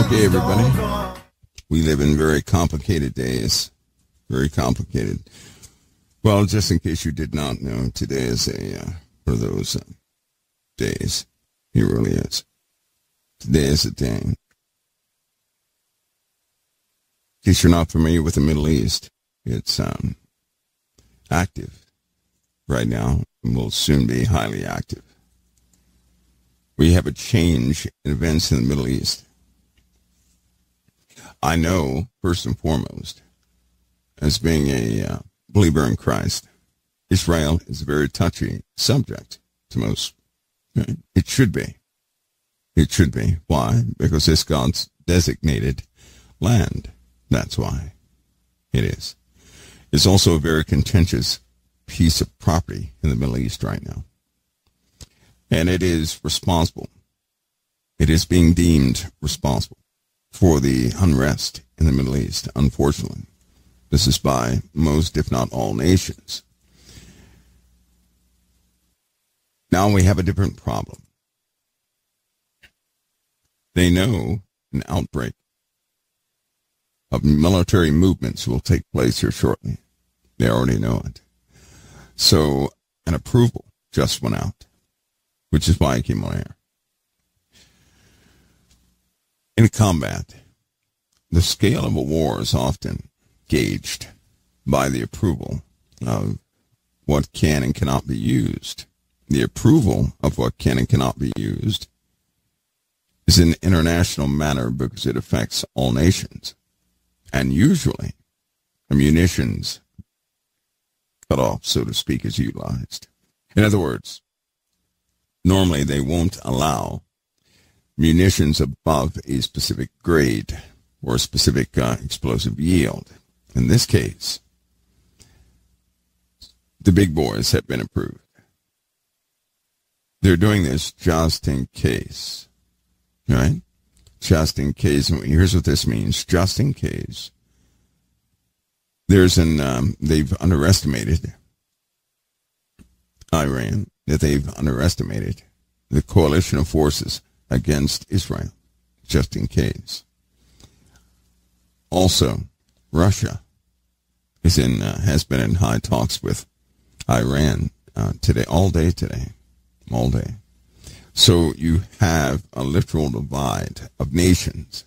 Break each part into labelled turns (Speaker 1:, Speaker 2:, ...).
Speaker 1: Okay, everybody. We live in very complicated days. Very complicated. Well, just in case you did not know, today is one of those days. It really is. Today is a day. In case you're not familiar with the Middle East, it's active right now and will soon be highly active. We have a change in events in the Middle East. I know, first and foremost, as being a believer in Christ, Israel is a very touchy subject to most. It should be. It should be. Why? Because it's God's designated land. That's why it is. It's also a very contentious piece of property in the Middle East right now. And it is responsible. It is being deemed responsible for the unrest in the Middle East, unfortunately. This is by most, if not all, nations. Now we have a different problem. They know an outbreak of military movements will take place here shortly. They already know it. So an approval just went out, which is why I came on air. In combat, the scale of a war is often gauged by the approval of what can and cannot be used. The approval of what can and cannot be used is an international matter because it affects all nations. And usually, a munitions cutoff, so to speak, is utilized. In other words, normally they won't allow munitions above a specific grade or a specific explosive yield. In this case, the big boys have been approved. They're doing this just in case, right? Just in case. And here's what this means. Just in case. There's they've underestimated Iran, that they've underestimated the coalition of forces against Israel, just in case. Also, Russia is has been in high talks with Iran today, all day. So you have a literal divide of nations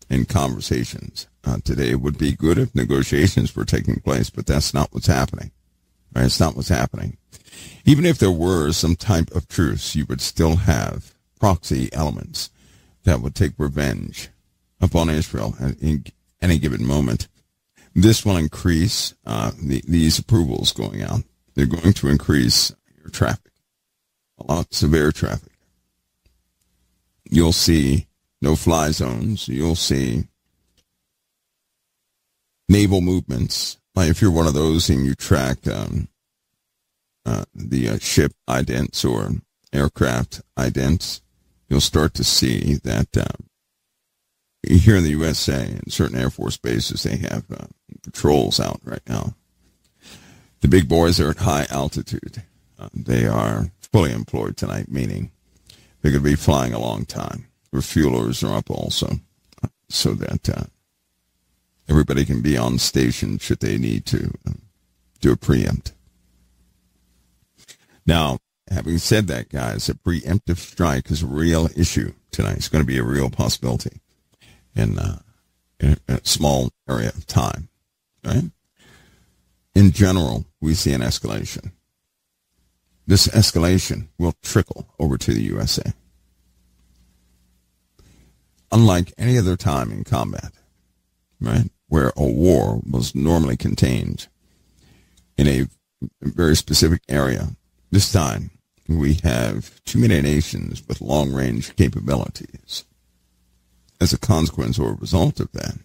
Speaker 1: in conversations. Today it would be good if negotiations were taking place, but that's not what's happening. Right? It's not what's happening. Even if there were some type of truce, you would still have proxy elements that would take revenge upon Israel at any given moment. This will increase these approvals going out. They're going to increase your traffic, a lot severe traffic. You'll see no-fly zones. You'll see naval movements. Like if you're one of those and you track the ship idents or aircraft idents, you'll start to see that here in the USA, in certain Air Force bases, they have patrols out right now. The big boys are at high altitude. They are fully employed tonight, meaning they're going to be flying a long time. Refuelers are up also, so that everybody can be on station should they need to do a preempt. Now, having said that, guys, a preemptive strike is a real issue tonight. It's going to be a real possibility in a small area of time, right? In general, we see an escalation. This escalation will trickle over to the USA. Unlike any other time in combat, right, where a war was normally contained in a very specific area, this time we have too many nations with long-range capabilities. As a consequence or a result of that,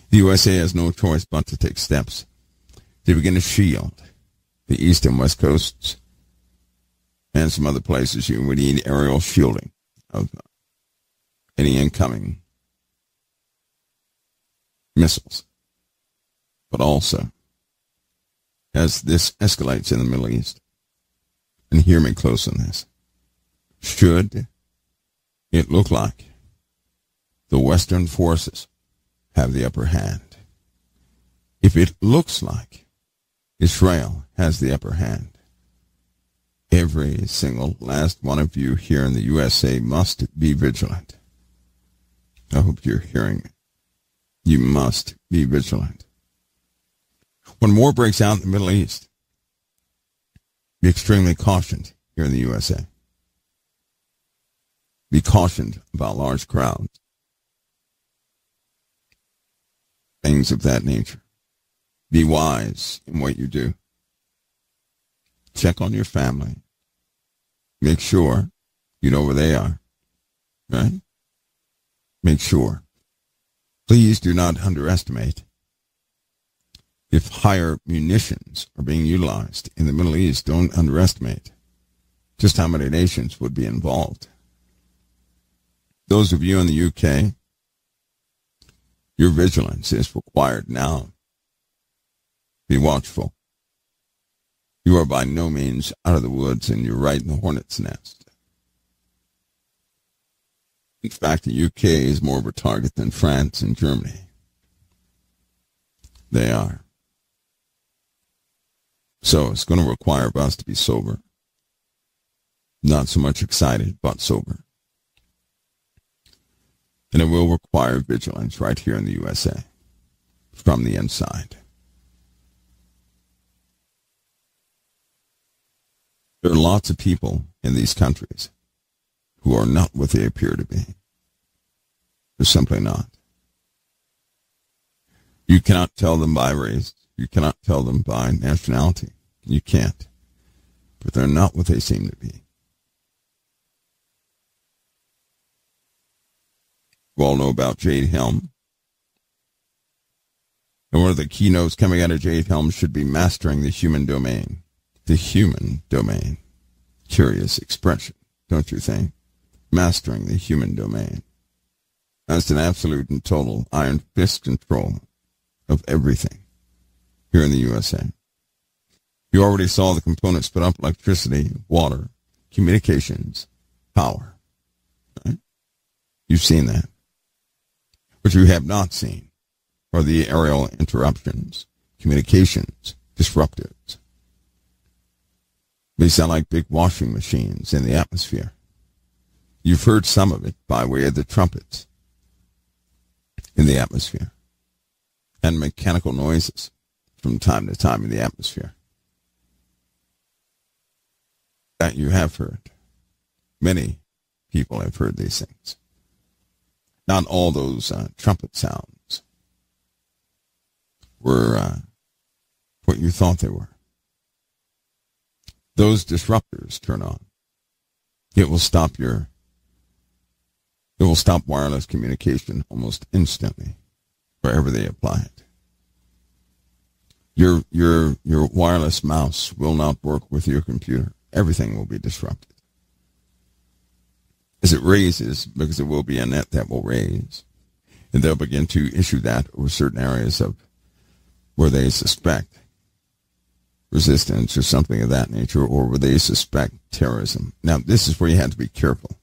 Speaker 1: the USA has no choice but to take steps to begin to shield the east and west coasts and some other places. You would need aerial shielding of any incoming missiles. But also, as this escalates in the Middle East, and hear me close on this, should it look like Western forces have the upper hand. If it looks like Israel has the upper hand, every single last one of you here in the USA must be vigilant. I hope you're hearing me. You must be vigilant. When war breaks out in the Middle East, be extremely cautioned here in the USA. Be cautioned about large crowds. Things of that nature. Be wise in what you do. Check on your family. Make sure you know where they are. Right? Make sure. Please do not underestimate. If higher munitions are being utilized in the Middle East, don't underestimate just how many nations would be involved. Those of you in the UK, your vigilance is required now. Be watchful. You are by no means out of the woods, and you're right in the hornet's nest. In fact, the UK is more of a target than France and Germany. They are. So it's going to require us to be sober. Not so much excited, but sober. And it will require vigilance right here in the USA, from the inside. There are lots of people in these countries who are not what they appear to be. They're simply not. You cannot tell them by race. You cannot tell them by nationality. You can't. But they're not what they seem to be. You all know about Jade Helm. And one of the keynotes coming out of Jade Helm should be mastering the human domain. The human domain. Curious expression, don't you think? Mastering the human domain. That's an absolute and total iron fist control of everything here in the USA. You already saw the components put up: electricity, water, communications, power. Right? You've seen that. What you have not seen are the aerial interruptions, communications, disruptors. They sound like big washing machines in the atmosphere. You've heard some of it by way of the trumpets in the atmosphere and mechanical noises from time to time in the atmosphere. That you have heard. Many people have heard these things. Not all those trumpet sounds were what you thought they were. Those disruptors turn on. It will stop wireless communication almost instantly wherever they apply it. Your wireless mouse will not work with your computer. Everything will be disrupted. As it raises, because it will be a net that will raise, and they'll begin to issue that over certain areas of where they suspect resistance or something of that nature, or where they suspect terrorism. Now, this is where you have to be careful.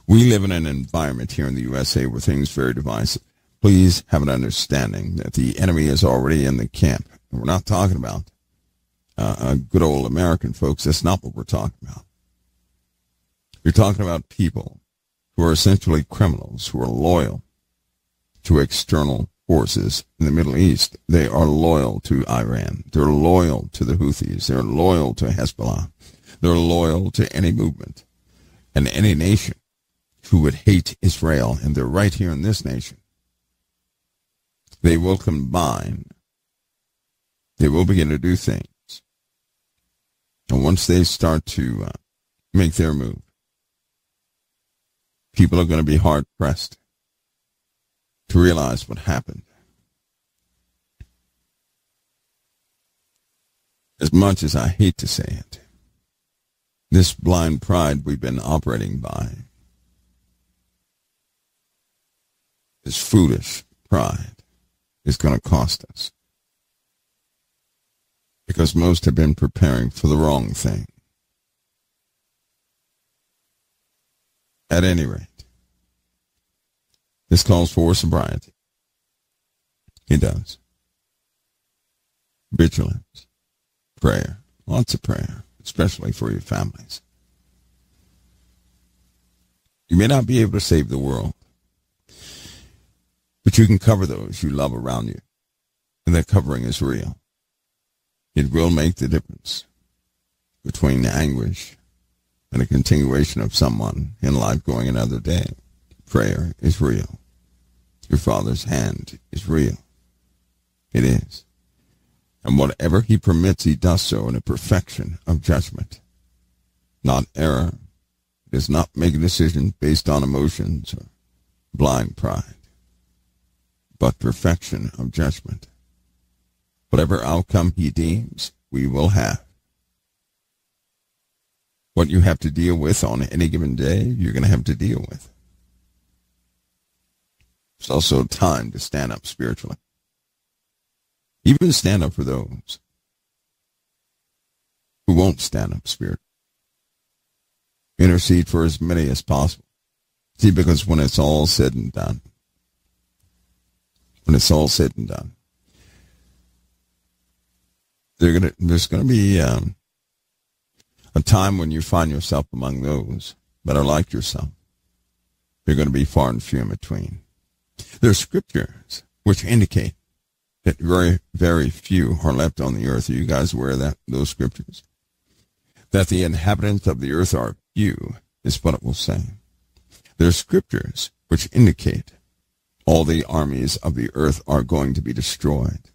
Speaker 1: We live in an environment here in the USA where things are very divisive. Please have an understanding that the enemy is already in the camp. And we're not talking about good old American folks. That's not what we're talking about. You're talking about people who are essentially criminals, who are loyal to external forces in the Middle East. They are loyal to Iran. They're loyal to the Houthis. They're loyal to Hezbollah. They're loyal to any movement and any nation who would hate Israel, and they're right here in this nation. They will combine. They will begin to do things. And once they start to make their move, people are going to be hard-pressed to realize what happened. As much as I hate to say it, this blind pride we've been operating by, this foolish pride, is going to cost us. Because most have been preparing for the wrong thing. At any rate, This calls for sobriety. It does. Vigilance, prayer, lots of prayer, especially for your families. You may not be able to save the world, but you can cover those you love around you, and that covering is real. It will make the difference between anguish and a continuation of someone in life going another day. Prayer is real. Your Father's hand is real. It is. And whatever he permits, he does so in a perfection of judgment, not error. He does not make a decision based on emotions or blind pride, but perfection of judgment. Whatever outcome he deems, we will have. What you have to deal with on any given day, you're going to have to deal with. It's also time to stand up spiritually. Even stand up for those who won't stand up spiritually. Intercede for as many as possible. See, because when it's all said and done, there's going to be a time when you find yourself among those that are like yourself. They're going to be far and few in between. There are scriptures which indicate that very, very few are left on the earth. Are you guys aware of that, those scriptures? That the inhabitants of the earth are few is what it will say. There are scriptures which indicate all the armies of the earth are going to be destroyed.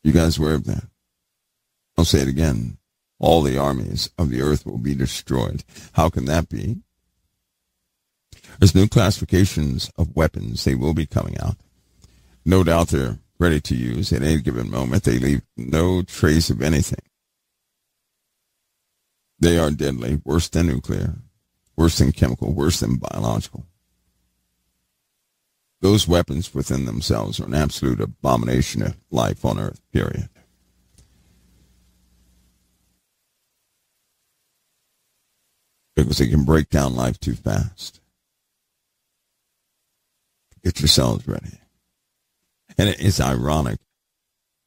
Speaker 1: You guys aware of that? I'll say it again. All the armies of the earth will be destroyed. How can that be? There's new classifications of weapons. They will be coming out. No doubt they're ready to use at any given moment. They leave no trace of anything. They are deadly, worse than nuclear, worse than chemical, worse than biological. Those weapons within themselves are an absolute abomination of life on earth, period. Because they can break down life too fast. Get yourselves ready. And it is ironic,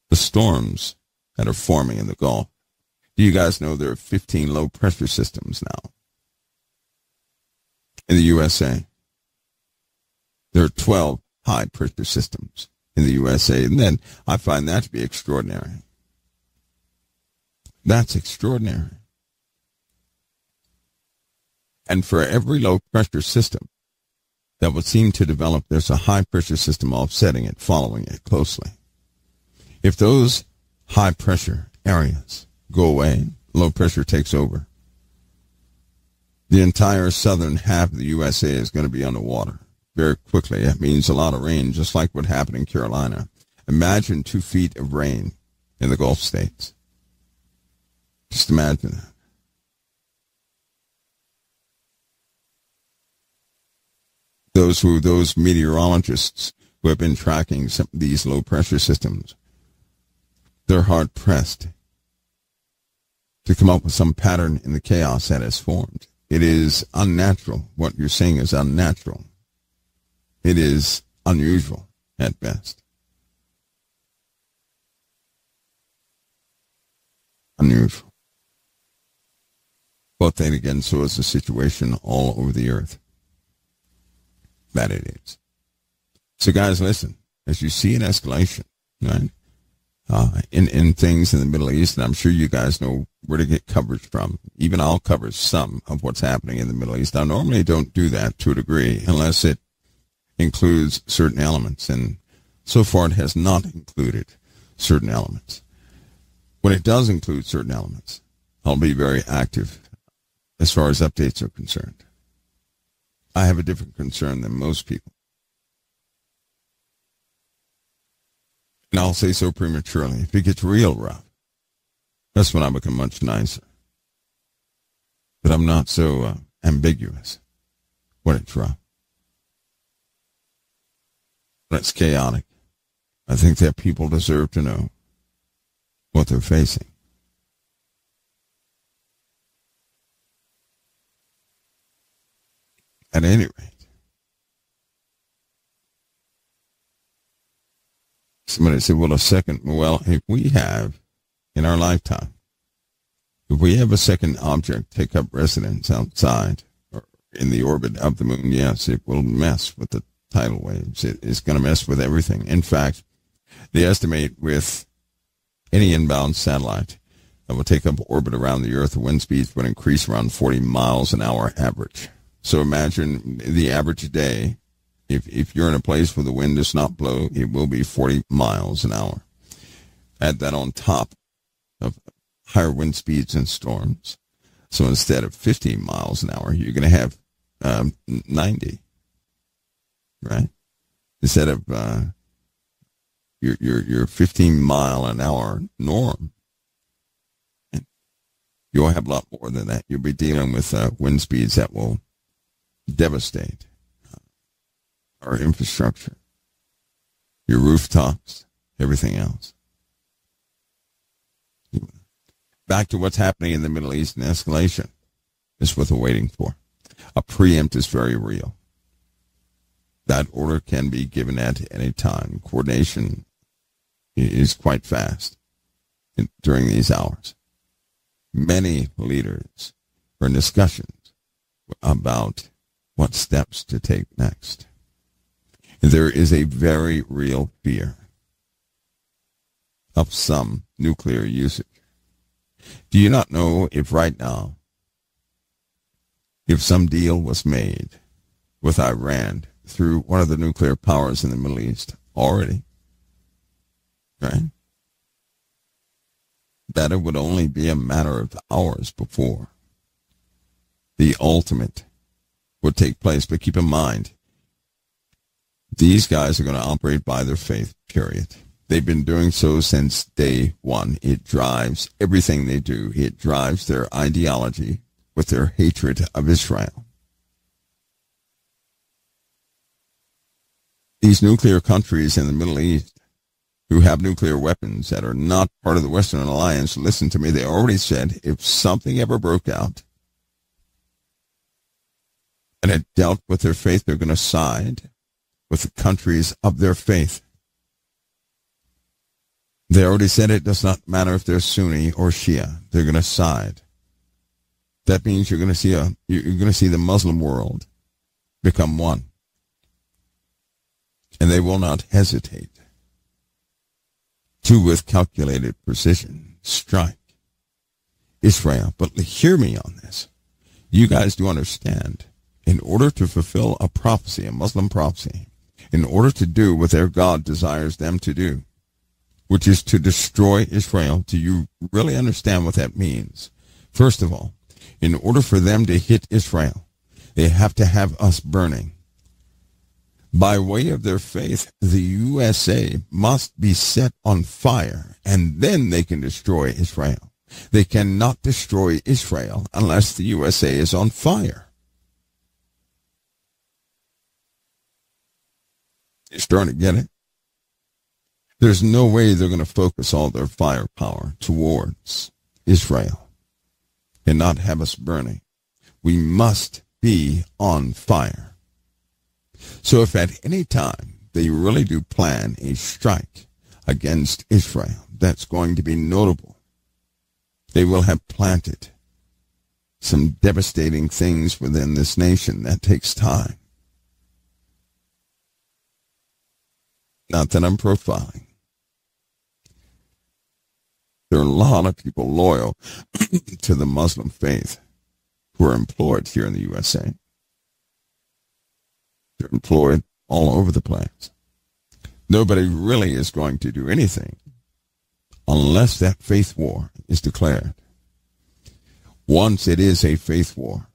Speaker 1: the storms that are forming in the Gulf. Do you guys know there are 15 low-pressure systems now in the USA? There are 12 high-pressure systems in the USA, and then I find that to be extraordinary. That's extraordinary. And for every low-pressure system that would seem to develop, there's a high-pressure system offsetting it, following it closely. If those high-pressure areas go away, low pressure takes over. The entire southern half of the USA is going to be underwater very quickly. That means a lot of rain, just like what happened in Carolina. Imagine 2 feet of rain in the Gulf states. Just imagine that. Those meteorologists who have been tracking some of these low-pressure systems, they're hard-pressed to come up with some pattern in the chaos that has formed. It is unnatural. What you're seeing is unnatural. It is unusual at best. Unusual. But then again, so is the situation all over the earth. That it is. So guys, listen, as you see an escalation, right, in things in the Middle East, and I'm sure you guys know where to get coverage from. Even I'll cover some of what's happening in the Middle East. I normally don't do that to a degree unless it includes certain elements, and so far it has not included certain elements. When it does include certain elements, I'll be very active as far as updates are concerned. I have a different concern than most people. And I'll say so prematurely. If it gets real rough, that's when I become much nicer. But I'm not so ambiguous when it's rough. When it's chaotic, I think that people deserve to know what they're facing. At any rate, Somebody said, well, if we have, in our lifetime, if we have a second object take up residence outside or in the orbit of the moon, yes, it will mess with the tidal waves. It's going to mess with everything. In fact, they estimate with any inbound satellite that will take up orbit around the Earth, the wind speeds would increase around 40 miles an hour average. So imagine the average day. If you're in a place where the wind does not blow, it will be 40 miles an hour. Add that on top of higher wind speeds and storms. So instead of 15 miles an hour, you're going to have 90, right? Instead of your 15 mile an hour norm. You'll have a lot more than that. You'll be dealing with wind speeds that will devastate our infrastructure, your rooftops, everything else. Back to what's happening in the Middle East and escalation is what we're waiting for. A preempt is very real. That order can be given at any time. Coordination is quite fast during these hours. Many leaders are in discussions about what steps to take next. There is a very real fear of some nuclear usage. Do you not know if right now, if some deal was made with Iran through one of the nuclear powers in the Middle East already, right? That it would only be a matter of hours before the ultimate would take place. But keep in mind, these guys are going to operate by their faith, period. They've been doing so since day one. It drives everything they do. It drives their ideology with their hatred of Israel. These nuclear countries in the Middle East who have nuclear weapons that are not part of the Western Alliance, listen to me, they already said if something ever broke out and it dealt with their faith, they're going to side with the countries of their faith. They already said it does not matter if they're Sunni or Shia. They're going to side. That means you're going to see the Muslim world become one, and they will not hesitate to, with calculated precision, strike Israel. But hear me on this. You guys do understand, in order to fulfill a prophecy, a Muslim prophecy, in order to do what their God desires them to do, which is to destroy Israel, do you really understand what that means? First of all, in order for them to hit Israel, they have to have us burning. By way of their faith, the USA must be set on fire, and then they can destroy Israel. They cannot destroy Israel unless the USA is on fire. You're starting to get it? There's no way they're going to focus all their firepower towards Israel and not have us burning. We must be on fire. So if at any time they really do plan a strike against Israel, that's going to be notable. They will have planted some devastating things within this nation. That takes time. Not that I'm profiling. There are a lot of people loyal to the Muslim faith who are employed here in the USA. They're employed all over the place. Nobody really is going to do anything unless that faith war is declared. Once it is a faith war,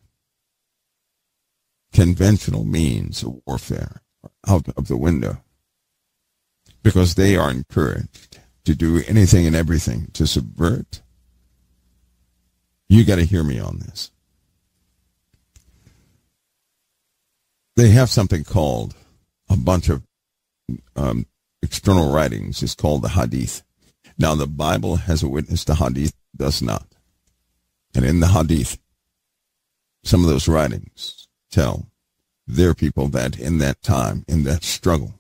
Speaker 1: conventional means of warfare are out of the window, because they are encouraged to do anything and everything to subvert. You got to hear me on this. They have something called a bunch of external writings. It's called the Hadith. Now, the Bible has a witness, the Hadith does not. And in the Hadith, some of those writings tell their people that in that time, in that struggle,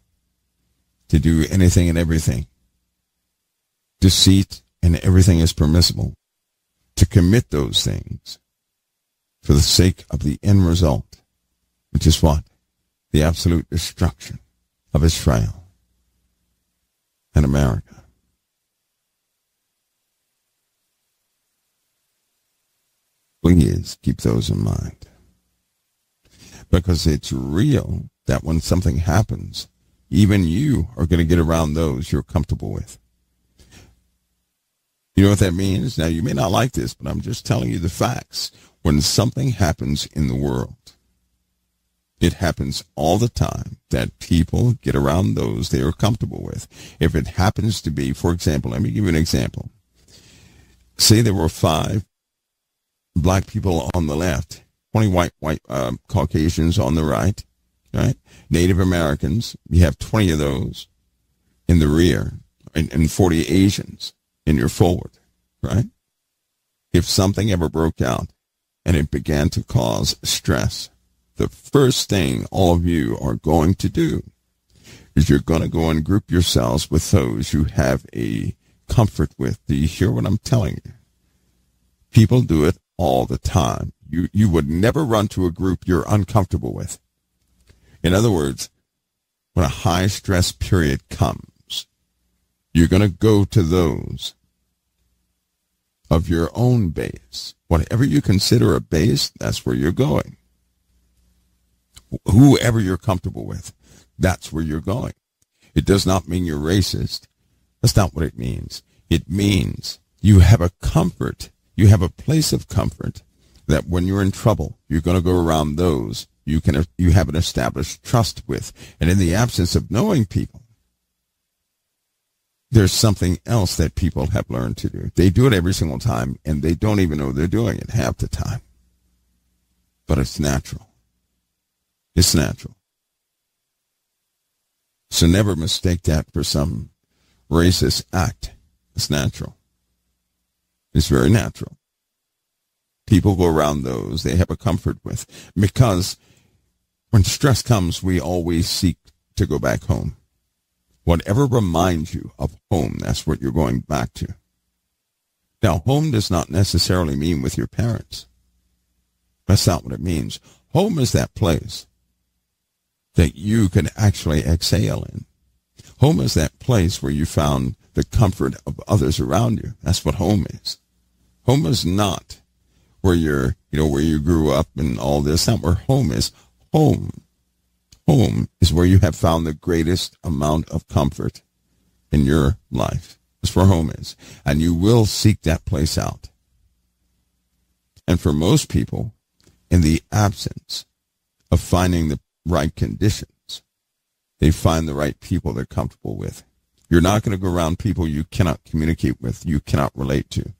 Speaker 1: to do anything and everything. Deceit and everything is permissible. To commit those things for the sake of the end result, which is what? The absolute destruction of Israel and America. Please keep those in mind. Because it's real that when something happens, even you are going to get around those you're comfortable with. You know what that means? Now, you may not like this, but I'm just telling you the facts. When something happens in the world, it happens all the time that people get around those they are comfortable with. If it happens to be, for example, let me give you an example. Say there were 5 black people on the left, 20 white Caucasians on the right, Native Americans, you have 20 of those in the rear, and 40 Asians in your forward, right? If something ever broke out and it began to cause stress, the first thing all of you are going to do is you're going to go and group yourselves with those you have a comfort with. Do you hear what I'm telling you? People do it all the time. You would never run to a group you're uncomfortable with. In other words, when a high stress period comes, you're going to go to those of your own base. Whatever you consider a base, that's where you're going. Whoever you're comfortable with, that's where you're going. It does not mean you're racist. That's not what it means. It means you have a comfort. You have a place of comfort that when you're in trouble, you're going to go around those you have an established trust with. And in the absence of knowing people, there's something else that people have learned to do. They do it every single time, and they don't even know they're doing it half the time. But it's natural. It's natural. So never mistake that for some racist act. It's natural. It's very natural. People go around those they have a comfort with. Because when stress comes, we always seek to go back home. Whatever reminds you of home, that's what you're going back to. Now, home does not necessarily mean with your parents. That's not what it means. Home is that place that you can actually exhale in. Home is that place where you found the comfort of others around you. That's what home is. Home is not where where you grew up and all this. That's not where home is. Home is where you have found the greatest amount of comfort in your life. That's where home is. And you will seek that place out. And for most people, in the absence of finding the right conditions, they find the right people they're comfortable with. You're not going to go around people you cannot communicate with, you cannot relate to.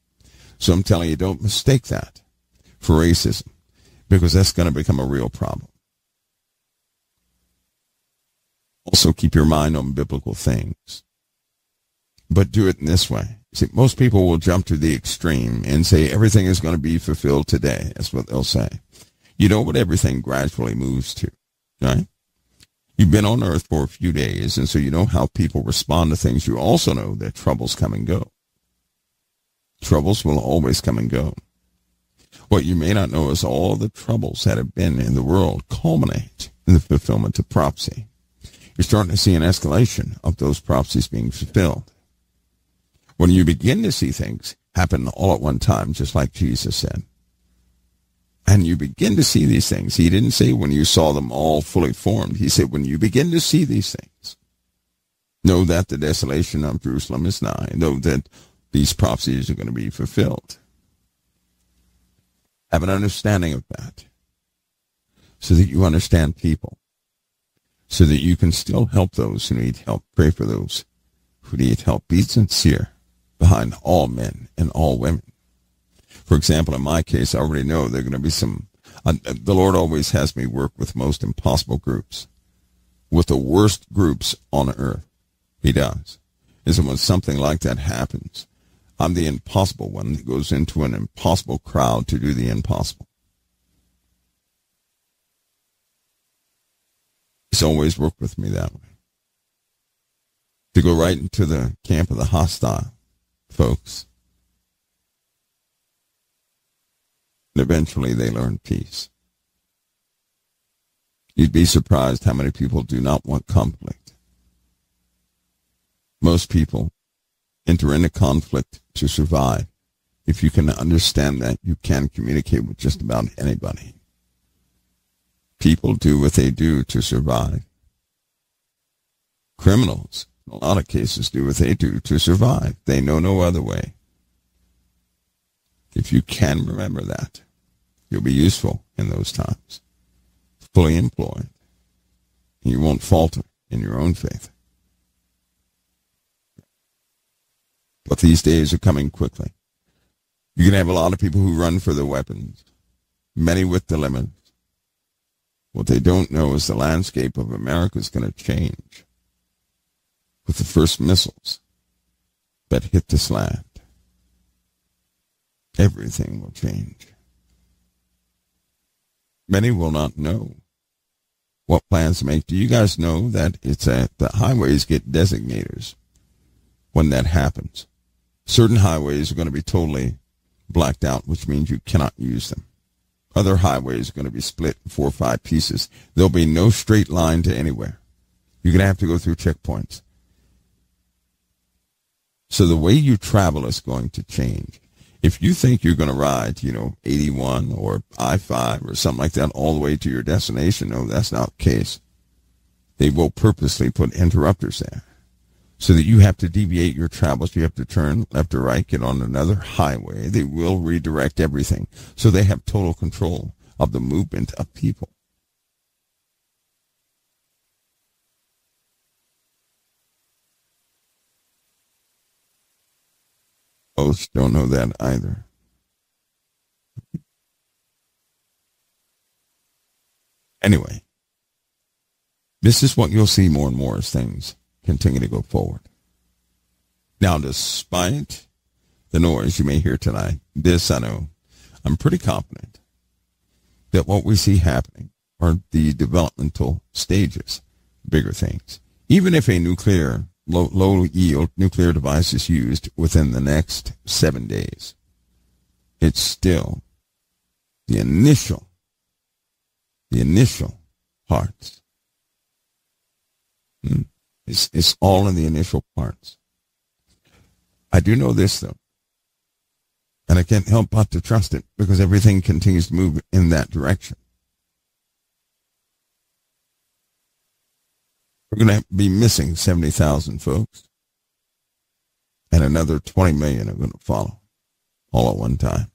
Speaker 1: So I'm telling you, don't mistake that for racism, because that's going to become a real problem. Also, keep your mind on biblical things, but do it in this way. See, most people will jump to the extreme and say everything is going to be fulfilled today. That's what they'll say. You know what everything gradually moves to, right? You've been on earth for a few days, and so you know how people respond to things. You also know that troubles come and go. Troubles will always come and go. What you may not know is all the troubles that have been in the world culminate in the fulfillment of prophecy. You're starting to see an escalation of those prophecies being fulfilled. When you begin to see things happen all at one time, just like Jesus said, and you begin to see these things, he didn't say when you saw them all fully formed. He said when you begin to see these things, know that the desolation of Jerusalem is nigh. Know that these prophecies are going to be fulfilled. Have an understanding of that so that you understand people, so that you can still help those who need help, pray for those who need help. Be sincere behind all men and all women. For example, in my case, I already know there are going to be the Lord always has me work with most impossible groups, with the worst groups on earth. He does. And so when something like that happens, I'm the impossible one that goes into an impossible crowd to do the impossible. He's always worked with me that way. to go right into the camp of the hostile folks. And eventually they learn peace. You'd be surprised how many people do not want conflict. Most people enter into conflict to survive. If you can understand that, you can communicate with just about anybody. People do what they do to survive. Criminals, in a lot of cases, do what they do to survive. They know no other way. If you can remember that, you'll be useful in those times. Fully employed. You won't falter in your own faith. But these days are coming quickly. You can have a lot of people who run for their weapons, many with dilemmas. What they don't know is the landscape of America is going to change with the first missiles that hit this land. Everything will change. Many will not know what plans to make. Do you guys know that the highways get designators when that happens? Certain highways are going to be totally blacked out, which means you cannot use them. Other highways are going to be split in 4 or 5 pieces. There'll be no straight line to anywhere. You're going to have to go through checkpoints. So the way you travel is going to change. If you think you're going to ride, 81 or I-5 or something like that all the way to your destination, no, that's not the case. They will purposely put interrupters there so that you have to deviate your travels. You have to turn left or right, get on another highway. They will redirect everything so they have total control of the movement of people. Most don't know that either. Anyway, this is what you'll see more and more as things continue to go forward. Now, despite the noise you may hear tonight, this I know, I'm pretty confident that what we see happening are the developmental stages, bigger things. Even if a low-yield nuclear device is used within the next 7 days, it's still the initial parts. It's all in the initial parts. I do know this, though, and I can't help but to trust it because everything continues to move in that direction. We're going to be missing 70,000 folks, and another 20 million are going to follow all at one time.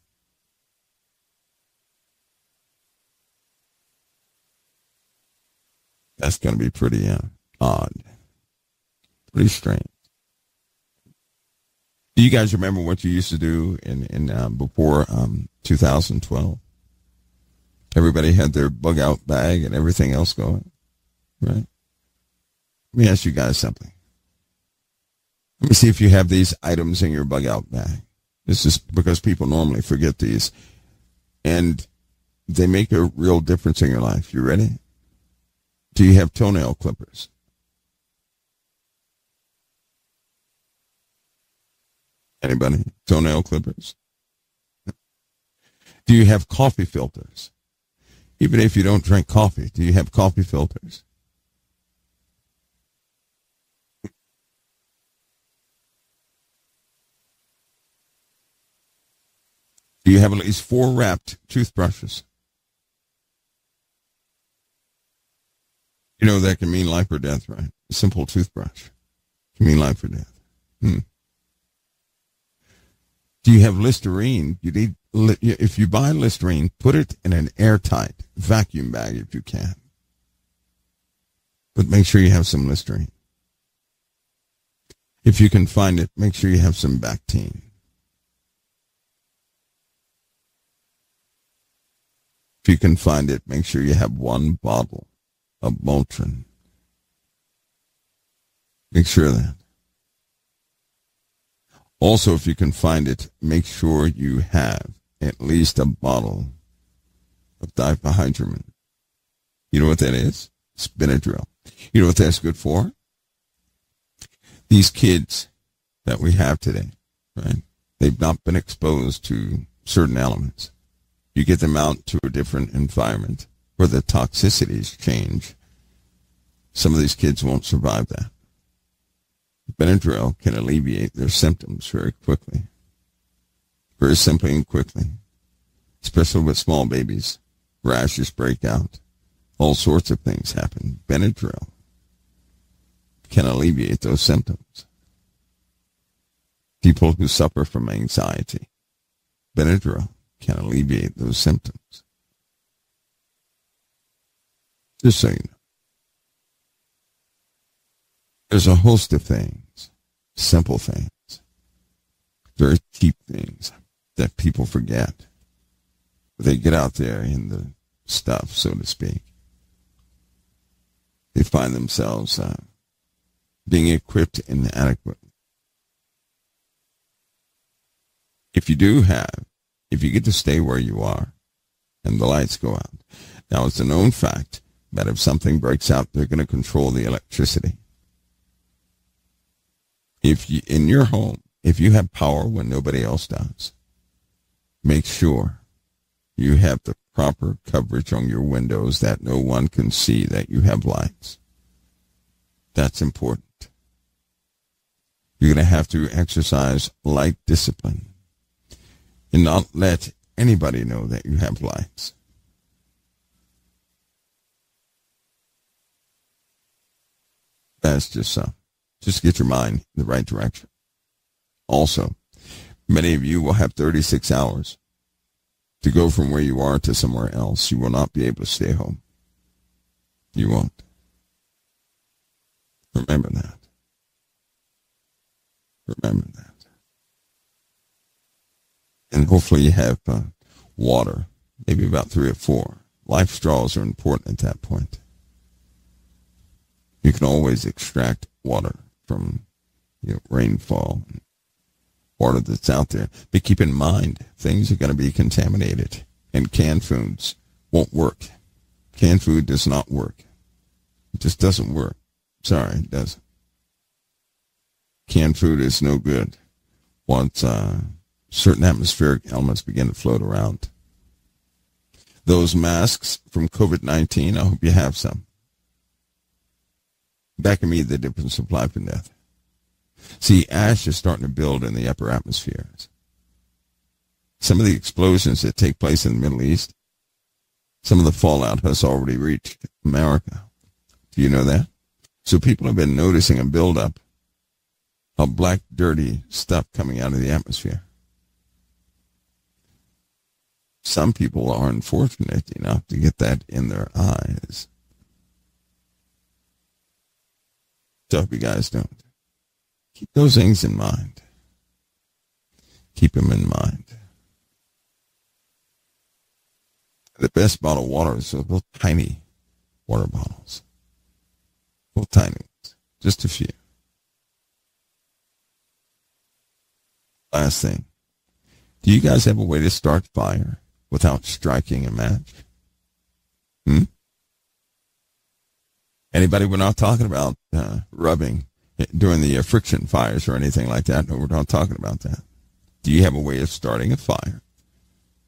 Speaker 1: That's going to be pretty odd, pretty strange. Do you guys remember what you used to do in before 2012? Everybody had their bug out bag and everything else going, right? Let me ask you guys something. Let me see if you have these items in your bug out bag. This is because people normally forget these, and they make a real difference in your life. You ready? Do you have toenail clippers? Anybody? Toenail clippers? Do you have coffee filters? Even if you don't drink coffee, do you have coffee filters? Do you have at least 4 wrapped toothbrushes? You know that can mean life or death, right? A simple toothbrush can mean life or death. Do you have Listerine? You need, if you buy Listerine, put it in an airtight vacuum bag if you can. But make sure you have some Listerine. If you can find it, make sure you have some Bactine. If you can find it, make sure you have 1 bottle of Motrin. Make sure of that. Also, if you can find it, make sure you have at least a bottle of diphenhydramine. You know what that is? It's Benadryl. You know what that's good for? These kids that we have today, right? They've not been exposed to certain elements. You get them out to a different environment where the toxicities change. Some of these kids won't survive that. Benadryl can alleviate their symptoms very quickly. Very simply and quickly. Especially with small babies. Rashes break out. All sorts of things happen. Benadryl can alleviate those symptoms. People who suffer from anxiety, Benadryl can alleviate those symptoms. Just so you know. There's a host of things, simple things, very cheap things that people forget. They get out there in the stuff, so to speak. They find themselves being equipped inadequately. If you get to stay where you are and the lights go out. Now, it's a known fact that if something breaks out, they're going to control the electricity. In your home, if you have power when nobody else does, make sure you have the proper coverage on your windows that no one can see that you have lights. That's important. You're going to have to exercise light discipline and not let anybody know that you have lights. That's just so. Just get your mind in the right direction. Also, many of you will have 36 hours to go from where you are to somewhere else. You will not be able to stay home. You won't. Remember that. Remember that. And hopefully you have water, maybe about 3 or 4. Life straws are important at that point. You can always extract water from rainfall, water that's out there. But keep in mind, things are going to be contaminated, and canned foods won't work. Canned food does not work. It just doesn't work. Sorry, it doesn't. Canned food is no good once certain atmospheric elements begin to float around. Those masks from COVID-19, I hope you have some. That can mean the difference of life and death. See, ash is starting to build in the upper atmospheres. Some of the explosions that take place in the Middle East, some of the fallout has already reached America. Do you know that? So people have been noticing a buildup of black, dirty stuff coming out of the atmosphere. Some people are unfortunate enough to get that in their eyes. So I hope you guys don't. Keep those things in mind. Keep them in mind. The best bottled water is those little tiny water bottles. Little tiny ones. Just a few. Last thing. Do you guys have a way to start fire without striking a match? Anybody? We're not talking about rubbing during the friction fires or anything like that. No, we're not talking about that. Do you have a way of starting a fire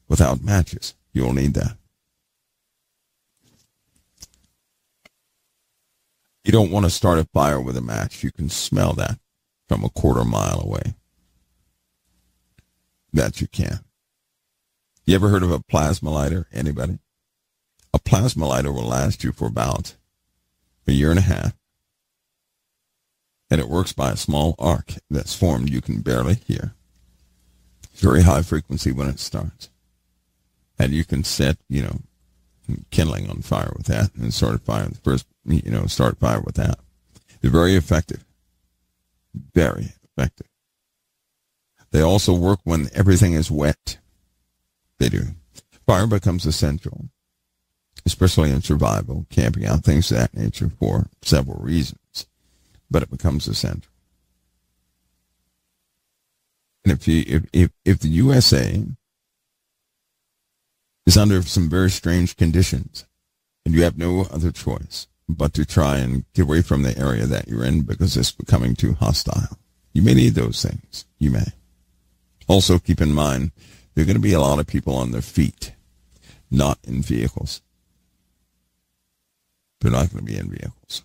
Speaker 1: without matches? You'll need that. You don't want to start a fire with a match. You can smell that from a quarter mile away. That you can. You ever heard of a plasma lighter? Anybody? A plasma lighter will last you for about a year and a half. And it works by a small arc that's formed you can barely hear. It's very high frequency when it starts. And you can set, kindling on fire with that and start a fire start fire with that. They're very effective. Very effective. They also work when everything is wet. They do. Fire becomes essential, especially in survival, camping out, things of that nature for several reasons. But it becomes essential. And if the USA is under some very strange conditions and you have no other choice, but to try and get away from the area that you're in because it's becoming too hostile. You may need those things. You may. Also, keep in mind, there are going to be a lot of people on their feet, not in vehicles. They're not going to be in vehicles.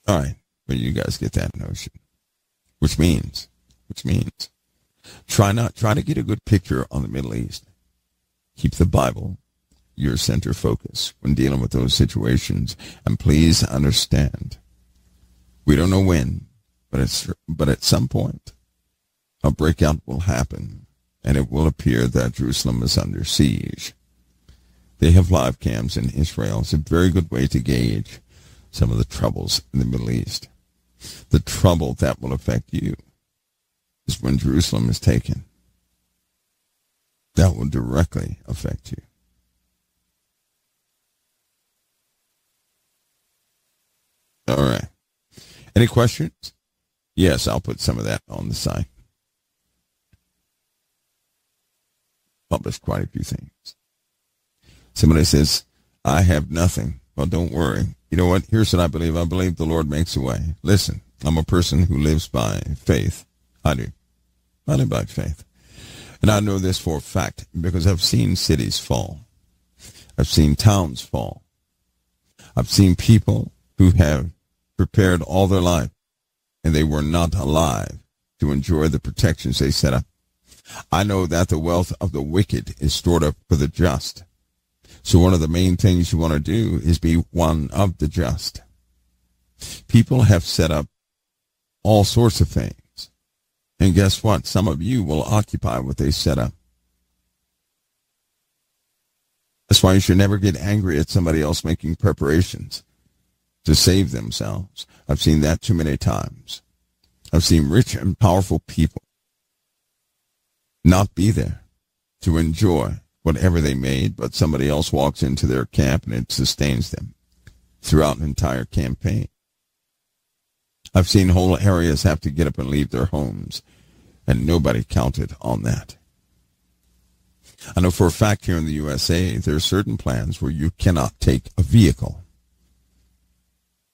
Speaker 1: All right, but you guys get that notion, which means, try to get a good picture on the Middle East. Keep the Bible your center focus when dealing with those situations, and please understand, we don't know when, but at some point, a breakout will happen, and it will appear that Jerusalem is under siege. They have live cams in Israel. It's a very good way to gauge some of the troubles in the Middle East. The trouble that will affect you is when Jerusalem is taken. That will directly affect you. All right. Any questions? Yes, I'll put some of that on the site. Published quite a few things. Somebody says, I have nothing. Well, don't worry. You know what? Here's what I believe. I believe the Lord makes a way. Listen, I'm a person who lives by faith. I do. I live by faith. And I know this for a fact because I've seen cities fall. I've seen towns fall. I've seen people who have prepared all their life and they were not alive to enjoy the protections they set up. I know that the wealth of the wicked is stored up for the just. So one of the main things you want to do is be one of the just. People have set up all sorts of things. And guess what? Some of you will occupy what they set up. That's why you should never get angry at somebody else making preparations to save themselves. I've seen that too many times. I've seen rich and powerful people not be there to enjoy whatever they made, but somebody else walks into their camp and it sustains them throughout an entire campaign. I've seen whole areas have to get up and leave their homes, and nobody counted on that. I know for a fact here in the USA, there are certain plans where you cannot take a vehicle.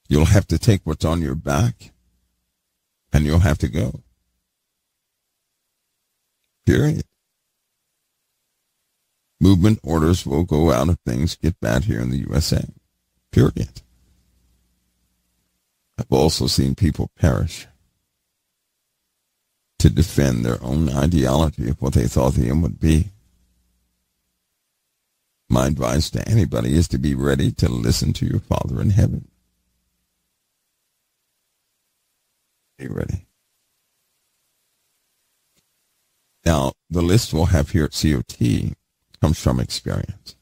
Speaker 1: You'll have to take what's on your back, and you'll have to go. Period. Movement orders will go out if things get bad here in the USA. Period. I've also seen people perish to defend their own ideology of what they thought the end would be. My advice to anybody is to be ready to listen to your Father in heaven. Be ready. Now, the list we'll have here at COT comes from experience,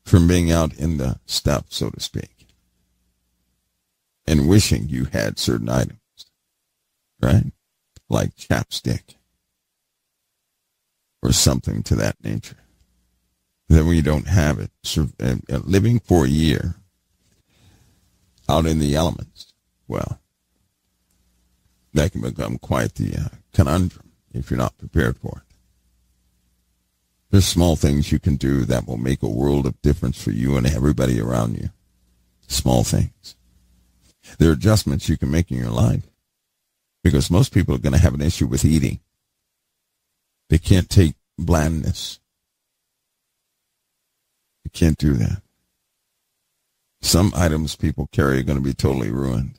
Speaker 1: from being out in the stuff, so to speak, and wishing you had certain items, right? Like chapstick or something to that nature. Then when you don't have it, living for a year out in the elements, well, that can become quite the conundrum if you're not prepared for it. There's small things you can do that will make a world of difference for you and everybody around you. Small things. There are adjustments you can make in your life because most people are going to have an issue with eating. They can't take blandness. You can't do that. Some items people carry are going to be totally ruined.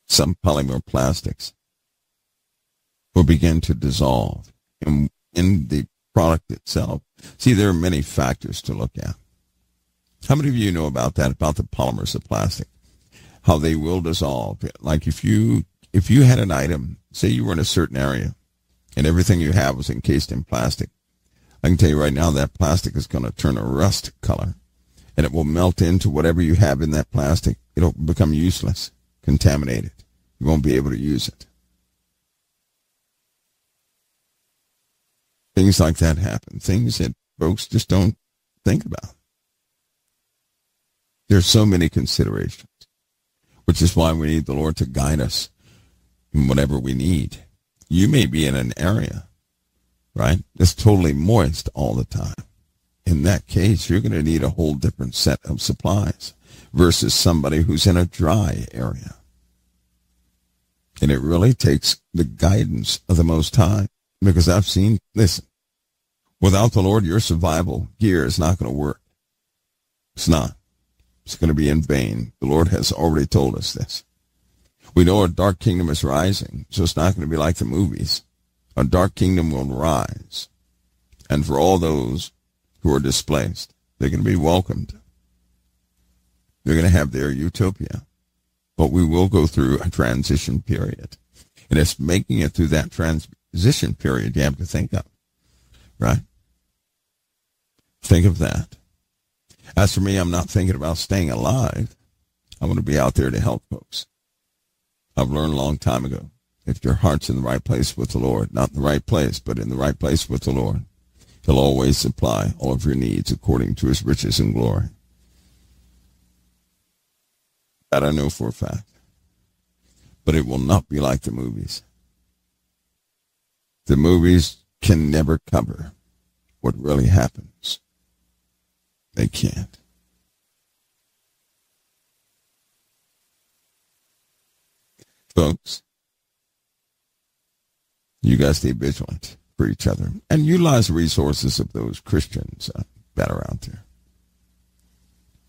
Speaker 1: Some polymer plastics will begin to dissolve in the product itself. See, there are many factors to look at. How many of you know about that, about the polymers of plastic, how they will dissolve? Like if you had an item, say you were in a certain area and everything you have was encased in plastic, I can tell you right now that plastic is going to turn a rust color and it will melt into whatever you have in that plastic. It'll become useless, contaminated. You won't be able to use it. Things like that happen. Things that folks just don't think about. There's so many considerations, which is why we need the Lord to guide us and whatever we need. You may be in an area, right, that's totally moist all the time. In that case, you're going to need a whole different set of supplies versus somebody who's in a dry area. And it really takes the guidance of the Most High, because I've seen, listen, without the Lord, your survival gear is not going to work. It's not. It's going to be in vain. The Lord has already told us this. We know a dark kingdom is rising, so it's not going to be like the movies. A dark kingdom will rise. And for all those who are displaced, they're going to be welcomed. They're going to have their utopia. But we will go through a transition period. And it's making it through that transition period you have to think of. Right? Think of that. As for me, I'm not thinking about staying alive. I want to be out there to help folks. I've learned a long time ago, if your heart's in the right place with the Lord, not in the right place, but in the right place with the Lord, He'll always supply all of your needs according to His riches and glory. That I know for a fact. But it will not be like the movies. The movies can never cover what really happens. They can't. Folks, you guys stay vigilant for each other and utilize the resources of those Christians that are out there.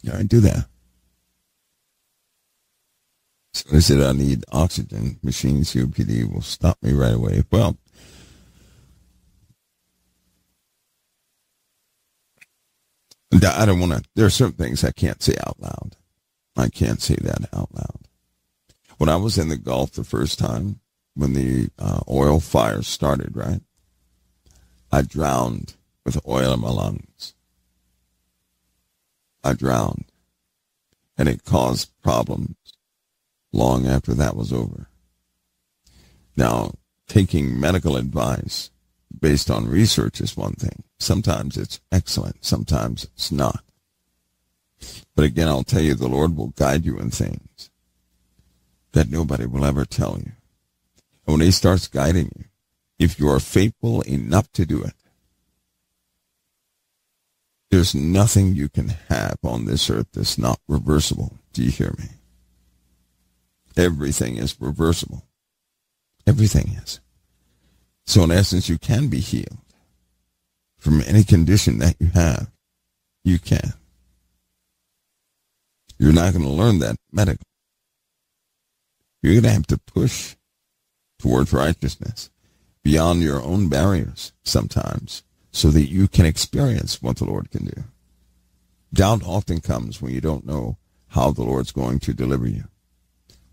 Speaker 1: All right, do that. So I said I need oxygen. Machine COPD will stop me right away. Well, I don't want to, there are certain things I can't say out loud. I can't say that out loud. When I was in the Gulf the first time, when the oil fire started, right, I drowned with oil in my lungs. I drowned. And it caused problems long after that was over. Now, taking medical advice based on research is one thing. Sometimes it's excellent. Sometimes it's not. But again, I'll tell you, the Lord will guide you in things that nobody will ever tell you. And when He starts guiding you, if you are faithful enough to do it, there's nothing you can have on this earth that's not reversible. Do you hear me? Everything is reversible. Everything is. So in essence, you can be healed from any condition that you have. You can. You're not going to learn that medically. You're going to have to push towards righteousness beyond your own barriers sometimes so that you can experience what the Lord can do. Doubt often comes when you don't know how the Lord's going to deliver you.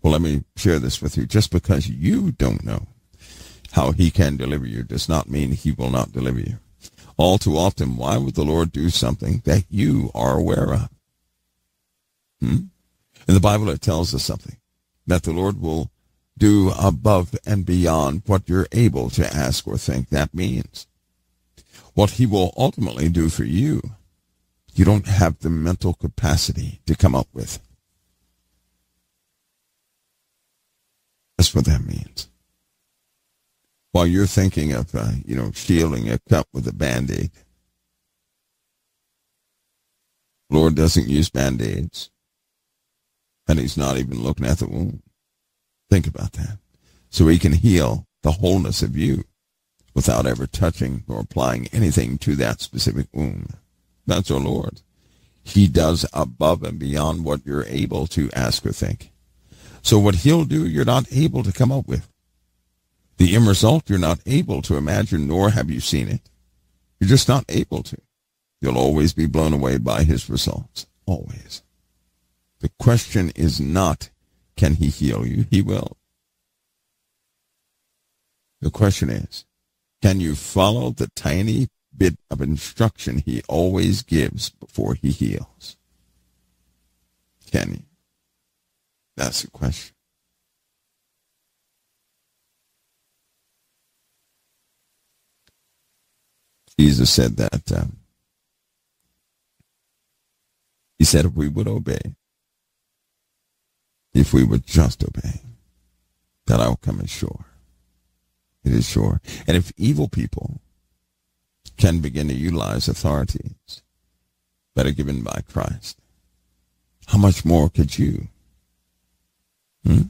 Speaker 1: Well, let me share this with you. Just because you don't know how He can deliver you does not mean He will not deliver you. All too often, why would the Lord do something that you are aware of? In the Bible, it tells us something, that the Lord will do above and beyond what you're able to ask or think. That means what He will ultimately do for you, you don't have the mental capacity to come up with. That's what that means. While you're thinking of, shielding a cut with a Band-Aid, the Lord doesn't use Band-Aids, and He's not even looking at the wound. Think about that. So He can heal the wholeness of you without ever touching or applying anything to that specific wound. That's our Lord. He does above and beyond what you're able to ask or think. So what He'll do, you're not able to come up with. The end result, you're not able to imagine, nor have you seen it. You're just not able to. You'll always be blown away by His results. Always. The question is not, can He heal you? He will. The question is, can you follow the tiny bit of instruction He always gives before He heals? Can you? That's the question. Jesus said that, He said if we would obey, if we would just obey, That outcome is sure. It is sure. And if evil people can begin to utilize authorities that are given by Christ, how much more could you? If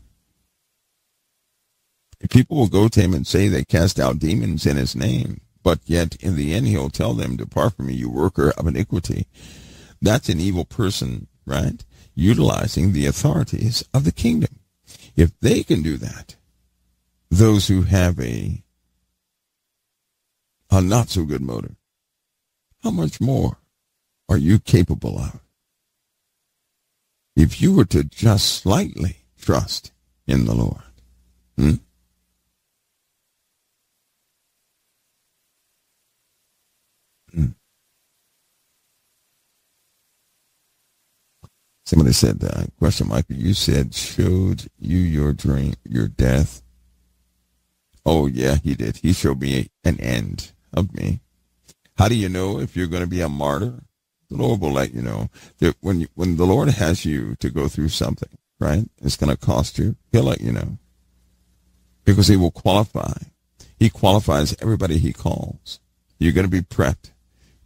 Speaker 1: people will go to him and say they cast out demons in his name, but yet in the end he'll tell them, depart from me, you worker of iniquity. That's an evil person, right? Utilizing the authorities of the kingdom. If they can do that, those who have a not so good motive, how much more are you capable of? If you were to just slightly trust in the Lord. Somebody said, question, Michael, you said, showed you your dream, your death. Oh, yeah, he did. He showed me an end of me. How do you know if you're going to be a martyr? The Lord will let you know. That when the Lord has you to go through something, right, it's going to cost you, he'll let you know. Because he will qualify. He qualifies everybody he calls. You're going to be prepped.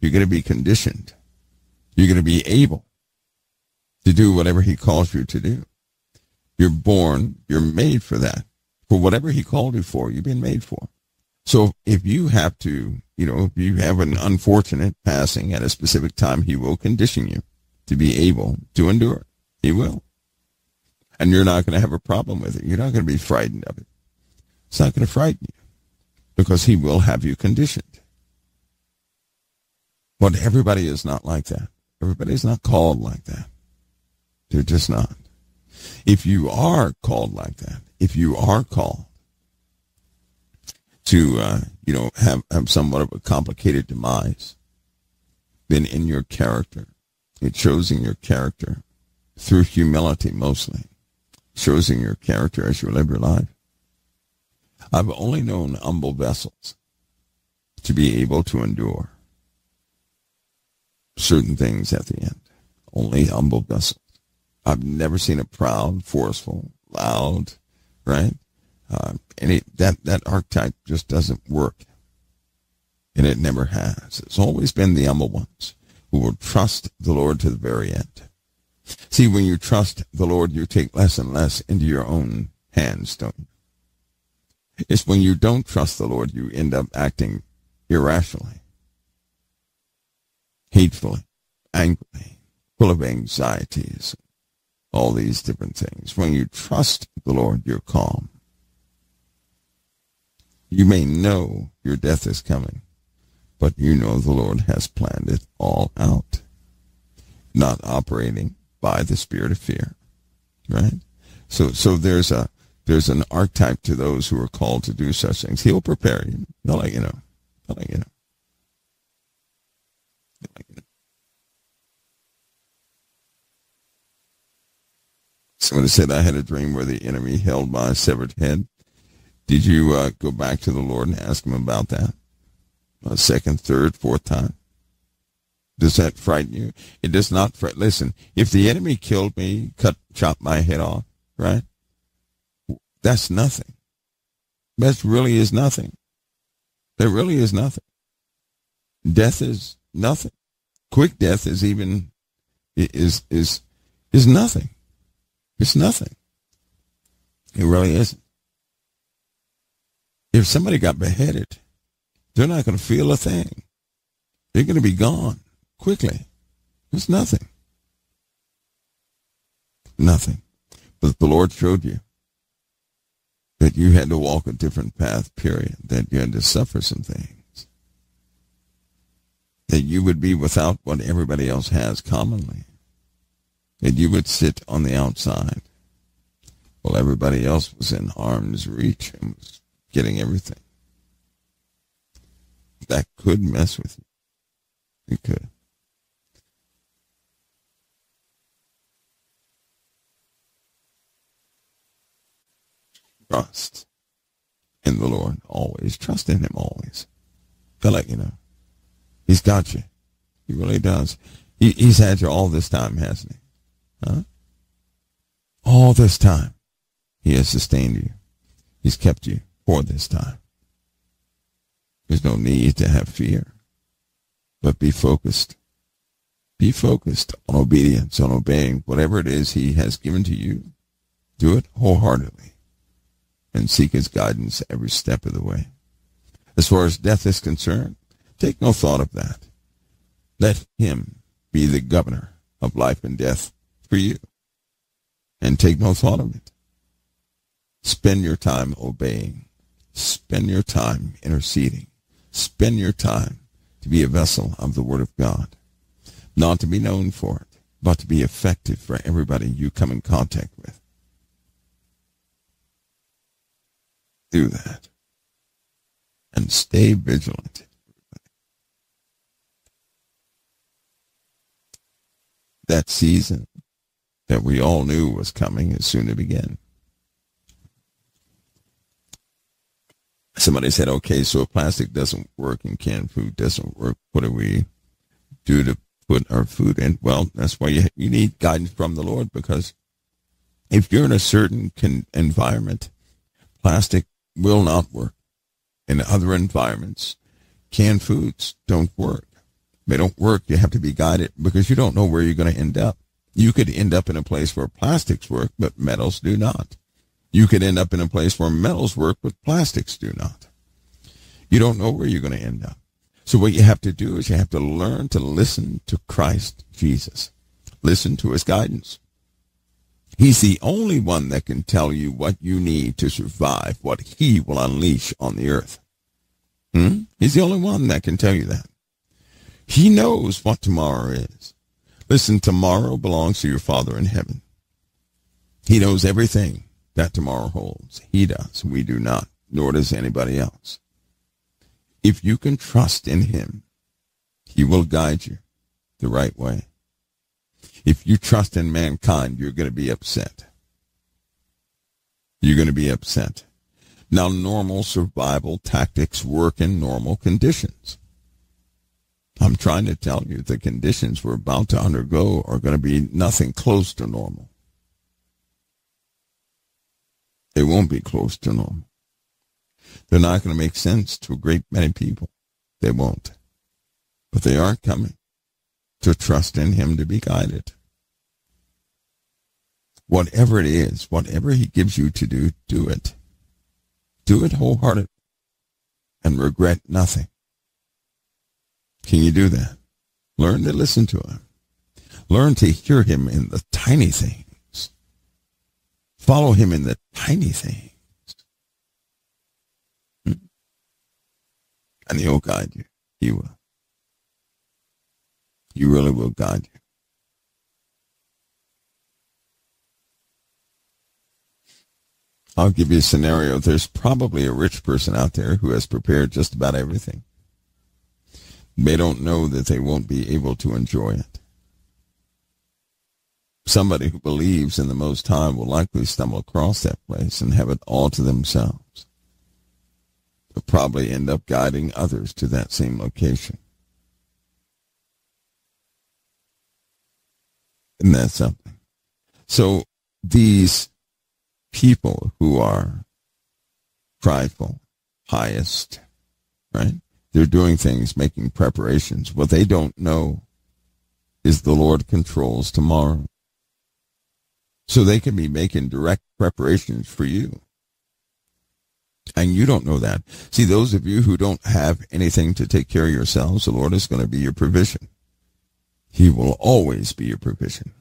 Speaker 1: You're going to be conditioned. You're going to be able to do whatever he calls you to do. You're born, you're made for that. For whatever he called you for, you've been made for. So if you have to, if you have an unfortunate passing at a specific time, he will condition you to be able to endure it. He will. And you're not going to have a problem with it. You're not going to be frightened of it. It's not going to frighten you because he will have you conditioned. But everybody is not like that. Everybody's not called like that. They're just not. If you are called like that, if you are called to, have somewhat of a complicated demise, then in your character, it shows in your character through humility mostly, shows in your character as you live your life. I've only known humble vessels to be able to endure certain things at the end. Only humble vessels. I've never seen a proud, forceful, loud, right? That archetype just doesn't work. And it never has. It's always been the humble ones who will trust the Lord to the very end. See, when you trust the Lord, you take less and less into your own hands, don't you? It's when you don't trust the Lord, you end up acting irrationally, hatefully, angrily, full of anxieties, all these different things. When you trust the Lord, you're calm. You may know your death is coming, but you know the Lord has planned it all out. Not operating by the spirit of fear, right? So there's an archetype to those who are called to do such things. He'll prepare you. He'll let you know. He'll let you know. He'll let you know. Somebody said, I had a dream where the enemy held my severed head. Did you go back to the Lord and ask him about that? A second, third, fourth time? Does that frighten you? It does not frighten. Listen, if the enemy killed me, chopped my head off, right? That's nothing. That really is nothing. There really is nothing. Death is nothing. Quick death is even is nothing. It's nothing. It really isn't. If somebody got beheaded, they're not going to feel a thing. They're going to be gone quickly. It's nothing. Nothing. But the Lord showed you that you had to walk a different path, period, that you had to suffer some things, that you would be without what everybody else has commonly, that you would sit on the outside while everybody else was in arm's reach and was getting everything. That could mess with you. It could. Trust in the Lord always. Trust in him always. Feel like, he's got you. He really does. He's had you all this time, hasn't he? Huh? All this time, he has sustained you. He's kept you for this time. There's no need to have fear, but be focused. Be focused on obedience, on obeying whatever it is he has given to you. Do it wholeheartedly and seek his guidance every step of the way. As far as death is concerned, take no thought of that. Let him be the governor of life and death for you, and take no thought of it. Spend your time obeying. Spend your time interceding. Spend your time to be a vessel of the Word of God, not to be known for it, but to be effective for everybody you come in contact with. Do that. And stay vigilant. That season that we all knew was coming is soon to begin. Somebody said, okay, so if plastic doesn't work and canned food doesn't work, what do we do to put our food in? Well, that's why you need guidance from the Lord, because if you're in a certain environment, plastic will not work. In other environments, canned foods don't work. They don't work. You have to be guided because you don't know where you're going to end up. You could end up in a place where plastics work, but metals do not. You could end up in a place where metals work, but plastics do not. You don't know where you're going to end up. So what you have to do is you have to learn to listen to Christ Jesus. Listen to his guidance. He's the only one that can tell you what you need to survive, what he will unleash on the earth. He's the only one that can tell you that. He knows what tomorrow is. Listen, tomorrow belongs to your Father in heaven. He knows everything that tomorrow holds. He does. We do not, nor does anybody else. If you can trust in him, he will guide you the right way. If you trust in mankind, you're going to be upset. You're going to be upset. Now, normal survival tactics work in normal conditions. I'm trying to tell you the conditions we're about to undergo are going to be nothing close to normal. They won't be close to normal. They're not going to make sense to a great many people. They won't. But they are coming to trust in him to be guided. Whatever it is, whatever he gives you to do, do it. Do it wholeheartedly and regret nothing. Can you do that? Learn to listen to him. Learn to hear him in the tiny things. Follow him in the tiny things. And he'll guide you. He will. He really will guide you. I'll give you a scenario. There's probably a rich person out there who has prepared just about everything. They don't know that they won't be able to enjoy it. Somebody who believes in the Most High will likely stumble across that place and have it all to themselves. They'll probably end up guiding others to that same location. Isn't that something? So these people who are prideful, highest, right? They're doing things, making preparations. What they don't know is the Lord controls tomorrow. So they can be making direct preparations for you. And you don't know that. See, those of you who don't have anything to take care of yourselves, the Lord is going to be your provision. He will always be your provision.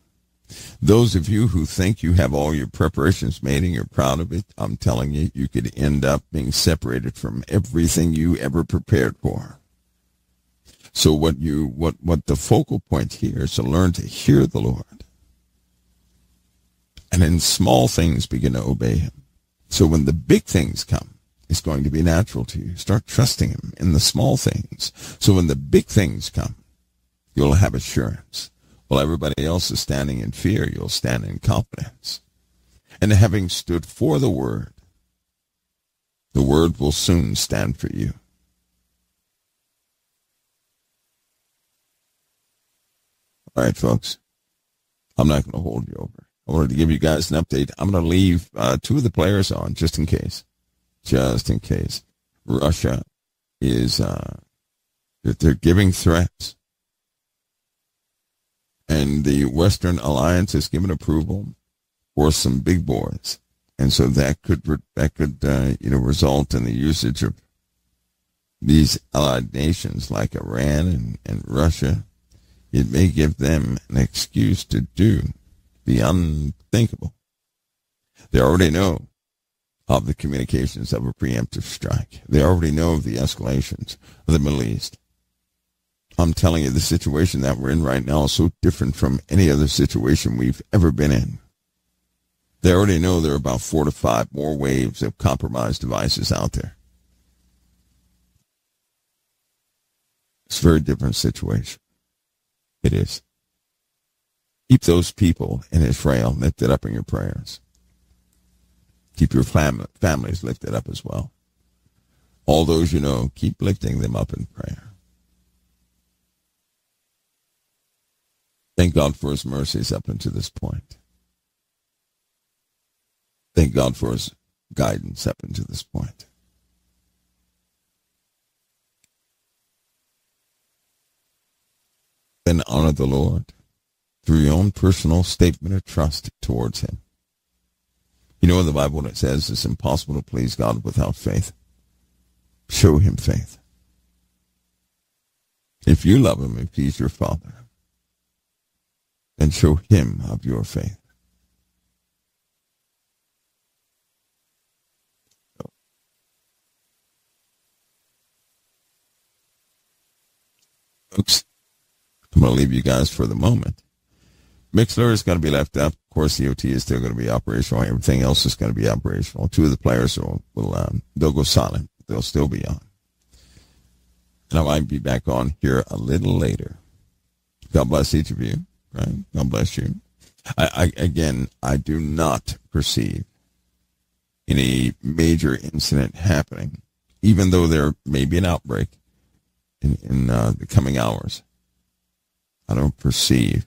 Speaker 1: Those of you who think you have all your preparations made and you're proud of it, I'm telling you, you could end up being separated from everything you ever prepared for. So what the focal point here is to learn to hear the Lord. And in small things begin to obey him. So when the big things come, it's going to be natural to you. Start trusting him in the small things. So when the big things come, you'll have assurance. While everybody else is standing in fear, you'll stand in confidence. And having stood for the word will soon stand for you. All right, folks. I'm not going to hold you over. I wanted to give you guys an update. I'm going to leave two of the players on just in case. just in case. Russia is, they're giving threats. And the Western Alliance has given approval for some big boys. And so that could result in the usage of these allied nations like Iran and Russia. It may give them an excuse to do the unthinkable. They already know of the communications of a preemptive strike. They already know of the escalations of the Middle East. I'm telling you, the situation that we're in right now is so different from any other situation we've ever been in. They already know there are about 4 to 5 more waves of compromised devices out there. It's a very different situation. It is. Keep those people in Israel lifted up in your prayers. Keep your families lifted up as well. All those you know, keep lifting them up in prayer. Thank God for his mercies up until this point. Thank God for his guidance up until this point. Then honor the Lord through your own personal statement of trust towards him. You know in the Bible when it says it's impossible to please God without faith. Show him faith. If you love him, if he's your Father, then show him of your faith. Folks, I'm going to leave you guys for the moment. Mixler is going to be left up. Of course, COT is still going to be operational. Everything else is going to be operational. 2 of the players they'll go silent. They'll still be on. And I might be back on here a little later. God bless each of you. Right? God bless you. I do not perceive any major incident happening, even though there may be an outbreak in the coming hours. I don't perceive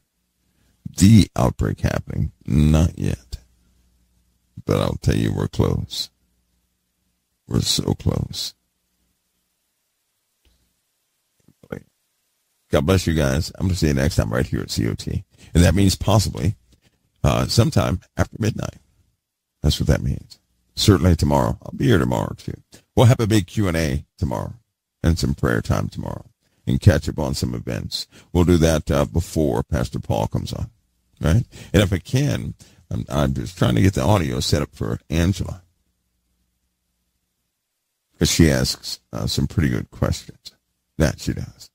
Speaker 1: the outbreak happening. Not yet. But I'll tell you, we're close. We're so close. God bless you guys. I'm going to see you next time right here at COT. And that means possibly sometime after midnight. That's what that means. Certainly tomorrow. I'll be here tomorrow too. We'll have a big Q&A tomorrow and some prayer time tomorrow and catch up on some events. We'll do that before Pastor Paul comes on. Right? And if I can, I'm just trying to get the audio set up for Angela. Because she asks some pretty good questions. That she does.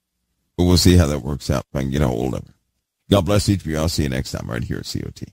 Speaker 1: But we'll see how that works out if I can get a hold of her. God bless each of you. I'll see you next time right here at COT.